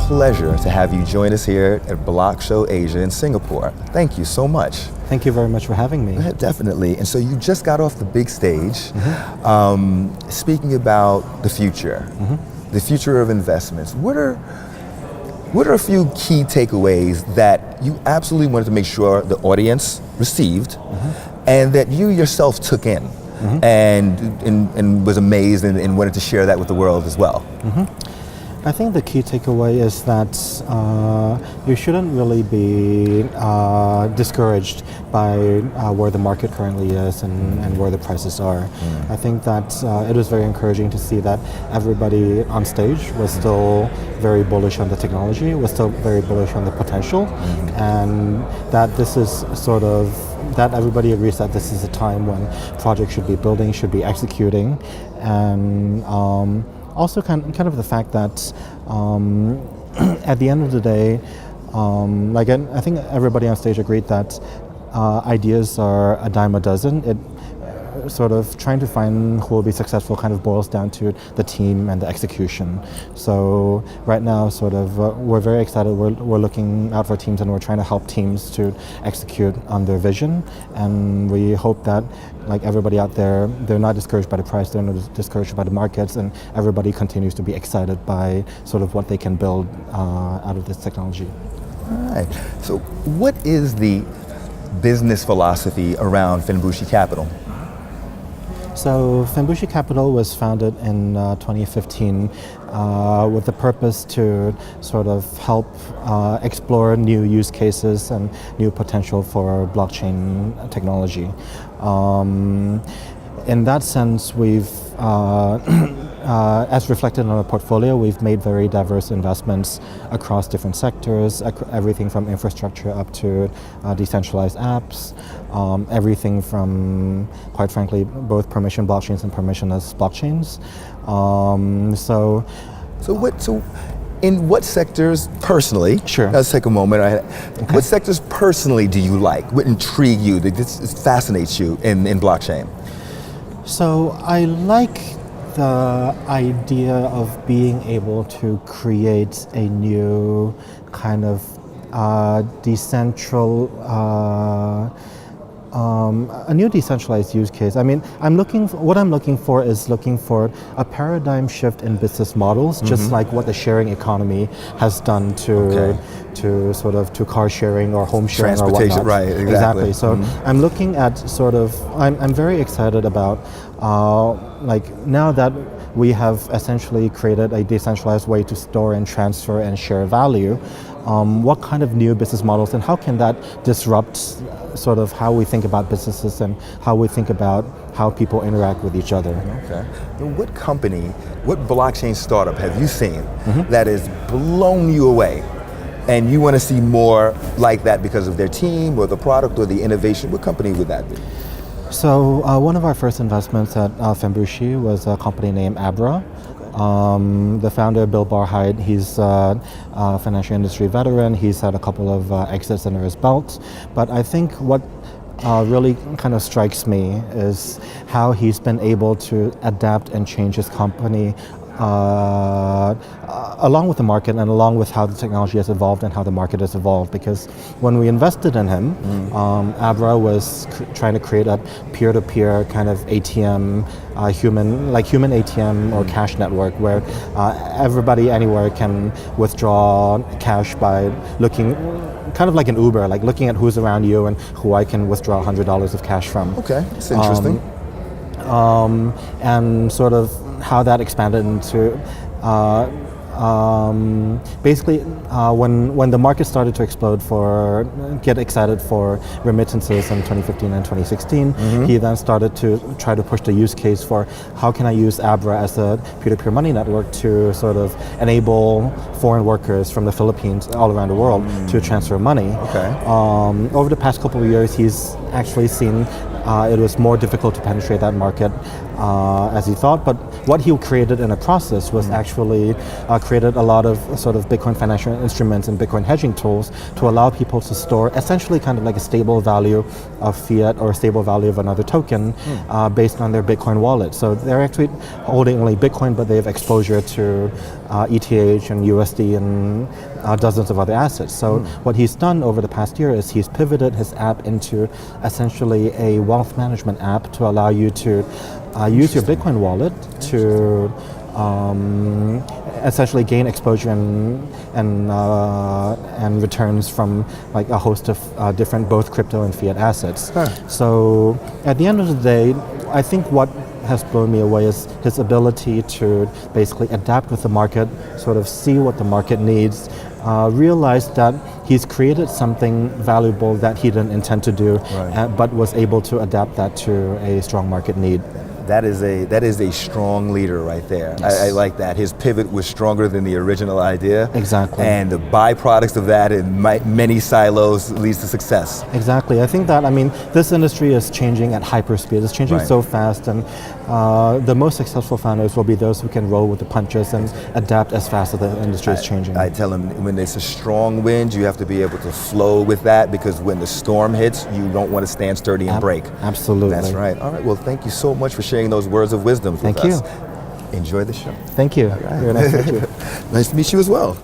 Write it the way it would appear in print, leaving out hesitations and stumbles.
pleasure to have you join us here at BlockShow Asia in Singapore. Thank you so much. Thank you very much for having me. Yeah, definitely. And so you just got off the big stage, speaking about the future, the future of investments. What are a few key takeaways that you absolutely wanted to make sure the audience received and that you yourself took in and was amazed and wanted to share that with the world as well? I think the key takeaway is that you shouldn't really be discouraged by where the market currently is and where the prices are. I think that it was very encouraging to see that everybody on stage was still very bullish on the technology, was still very bullish on the potential, and that this is sort of, that everybody agrees that this is a time when projects should be building, should be executing, and also kind of the fact that at the end of the day, I think everybody on stage agreed that ideas are a dime a dozen. It sort of trying to find who will be successful kind of boils down to the team and the execution. So right now, sort of, we're very excited. We're looking out for teams and we're trying to help teams to execute on their vision. And we hope that, like everybody out there, they're not discouraged by the price, they're not discouraged by the markets, and everybody continues to be excited by sort of what they can build out of this technology. All right. So what is the business philosophy around Fenbushi Capital? So Fenbushi Capital was founded in 2015 with the purpose to sort of help explore new use cases and new potential for blockchain technology. In that sense, we've as reflected in our portfolio, we've made very diverse investments across different sectors, everything from infrastructure up to decentralized apps, everything from, quite frankly, both permission blockchains and permissionless blockchains. So in what sectors personally, Sure. Let's take a moment, what sectors personally do you like? What intrigue you, that this fascinates you in blockchain? So I like the idea of being able to create a new kind of a new decentralized use case. I mean, what I'm looking for is a paradigm shift in business models, just like what the sharing economy has done to car sharing or home sharing or whatnot. Right, exactly. So I'm looking at I'm very excited about now that we have essentially created a decentralized way to store and transfer and share value, what kind of new business models and how can that disrupt sort of how we think about businesses and how we think about how people interact with each other. Okay. What company, what blockchain startup have you seen that has blown you away and you want to see more like that because of their team or the product or the innovation? What company would that be? So one of our first investments at Fenbushi was a company named Abra. The founder, Bill Barhyde, he's a financial industry veteran. He's had a couple of exits under his belt. But I think what really kind of strikes me is how he's been able to adapt and change his company along with the market and along with how the technology has evolved and how the market has evolved. Because when we invested in him, Abra was trying to create a peer-to-peer kind of ATM, human ATM or cash network where everybody anywhere can withdraw cash by looking, kind of like an Uber, like looking at who's around you and who I can withdraw $100 of cash from. Okay, that's interesting. And sort of how that expanded into basically when the market started to explode get excited for remittances in 2015 and 2016, he then started to try to push the use case for how can I use Abra as a peer-to-peer money network to sort of enable foreign workers from the Philippines all around the world to transfer money. Okay. Over the past couple of years, he's actually seen it was more difficult to penetrate that market as he thought, but what he created in the process was actually created a lot of sort of Bitcoin financial instruments and Bitcoin hedging tools to allow people to store essentially kind of like a stable value of fiat or a stable value of another token based on their Bitcoin wallet. So they're actually holding only Bitcoin, but they have exposure to ETH and USD and dozens of other assets. So what he's done over the past year is he's pivoted his app into essentially a wealth management app to allow you to use your Bitcoin wallet to essentially gain exposure and returns from like a host of different both crypto and fiat assets. Huh. So at the end of the day, I think what has blown me away is his ability to basically adapt with the market, sort of see what the market needs, realize that he's created something valuable that he didn't intend to do, but was able to adapt that to a strong market need. That is a strong leader right there. Yes. I like that. His pivot was stronger than the original idea. Exactly. And the byproducts of that in many silos leads to success. Exactly. I think that, this industry is changing at hyperspeed. It's changing so fast, and the most successful founders will be those who can roll with the punches and adapt as fast as the industry is changing. I tell them when there's a strong wind, you have to be able to flow with that, because when the storm hits, you don't want to stand sturdy and break. Absolutely. That's right. All right. Well, thank you so much for sharing those words of wisdom with us. Thank you. Enjoy the show. Thank you. All right. Very nice to meet you. Nice to meet you as well.